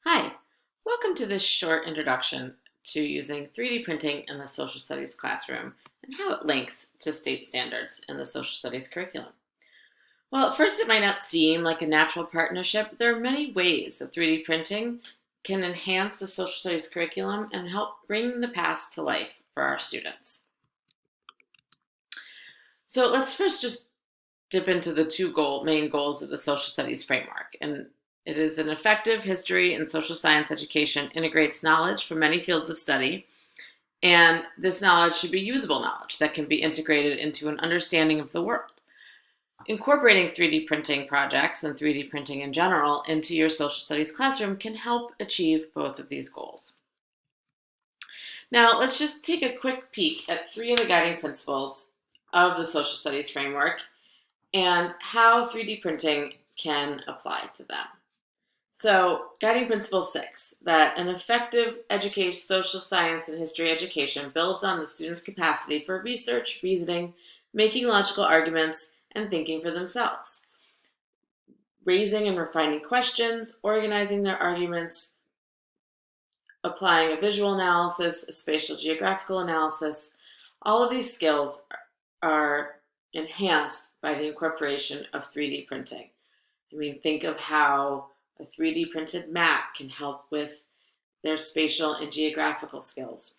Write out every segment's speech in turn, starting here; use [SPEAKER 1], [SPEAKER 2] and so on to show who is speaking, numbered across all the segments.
[SPEAKER 1] Hi, welcome to this short introduction to using 3D printing in the social studies classroom and how it links to state standards in the social studies curriculum. Well, at first it might not seem like a natural partnership, but there are many ways that 3D printing can enhance the social studies curriculum and help bring the past to life for our students. So let's first just dip into the main goals of the social studies framework. And it is an effective history and social science education, integrates knowledge from many fields of study, and this knowledge should be usable knowledge that can be integrated into an understanding of the world. Incorporating 3D printing projects and 3D printing in general into your social studies classroom can help achieve both of these goals. Now, let's just take a quick peek at 3 of the guiding principles of the social studies framework and how 3D printing can apply to them. So, guiding principle 6, that an effective social science and history education builds on the student's capacity for research, reasoning, making logical arguments, and thinking for themselves. Raising and refining questions, organizing their arguments, applying a visual analysis, a spatial geographical analysis, all of these skills are enhanced by the incorporation of 3D printing. I mean, think of how a 3D printed map can help with their spatial and geographical skills.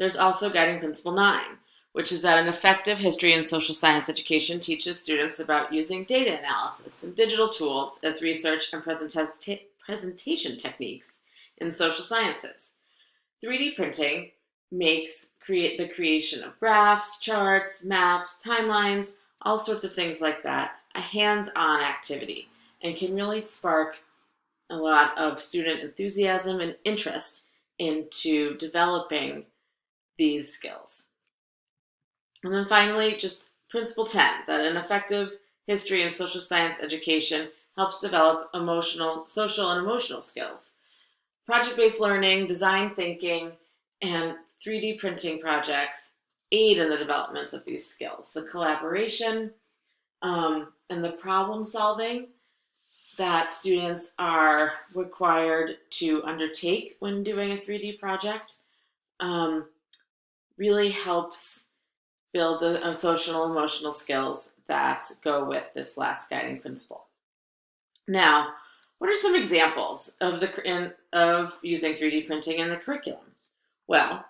[SPEAKER 1] There's also guiding principle 9, which is that an effective history and social science education teaches students about using data analysis and digital tools as research and presentation techniques in social sciences. 3D printing makes the creation of graphs, charts, maps, timelines, all sorts of things like that, a hands-on activity, and can really spark a lot of student enthusiasm and interest into developing these skills. And then finally, just principle 10, that an effective history and social science education helps develop social and emotional skills. Project-based learning, design thinking, and 3D printing projects aid in the development of these skills. The collaboration and the problem solving that students are required to undertake when doing a 3D project really helps build the social and emotional skills that go with this last guiding principle. Now, what are some examples of using 3D printing in the curriculum? Well,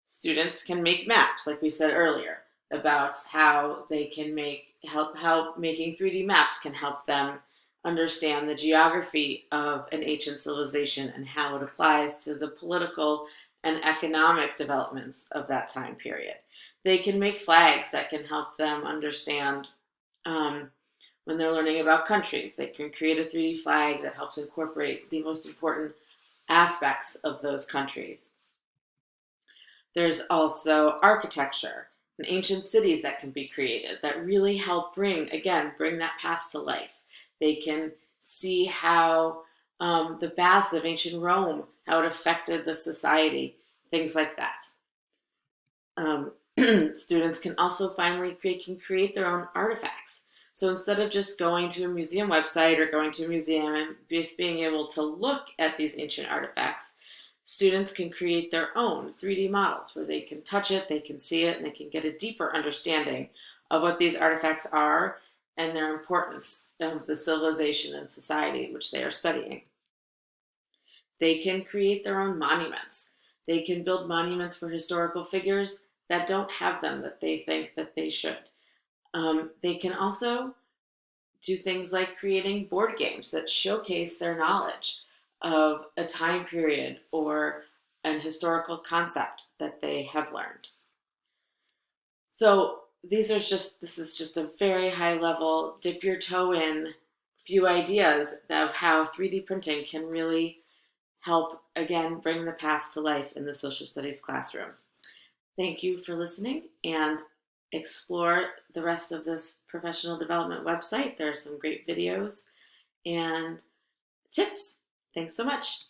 [SPEAKER 1] students can make maps, like we said earlier, about how they can how making 3D maps can help them understand the geography of an ancient civilization and how it applies to the political and economic developments of that time period. They can make flags that can help them understand when they're learning about countries. They can create a 3D flag that helps incorporate the most important aspects of those countries. There's also architecture and ancient cities that can be created that really help bring that past to life. They can see how the baths of ancient Rome, how it affected the society, things like that. Students can also create their own artifacts. So instead of just going to a museum website or going to a museum and just being able to look at these ancient artifacts, students can create their own 3D models where they can touch it, they can see it, and they can get a deeper understanding of what these artifacts are and their importance of the civilization and society which they are studying. They can create their own monuments. They can build monuments for historical figures that don't have them that they think that they should. They can also do things like creating board games that showcase their knowledge of a time period or an historical concept that they have learned. So this is just a very high level, dip your toe in few ideas of how 3D printing can really help, again, bring the past to life in the social studies classroom. Thank you for listening, and explore the rest of this professional development website. There are some great videos and tips. Thanks so much.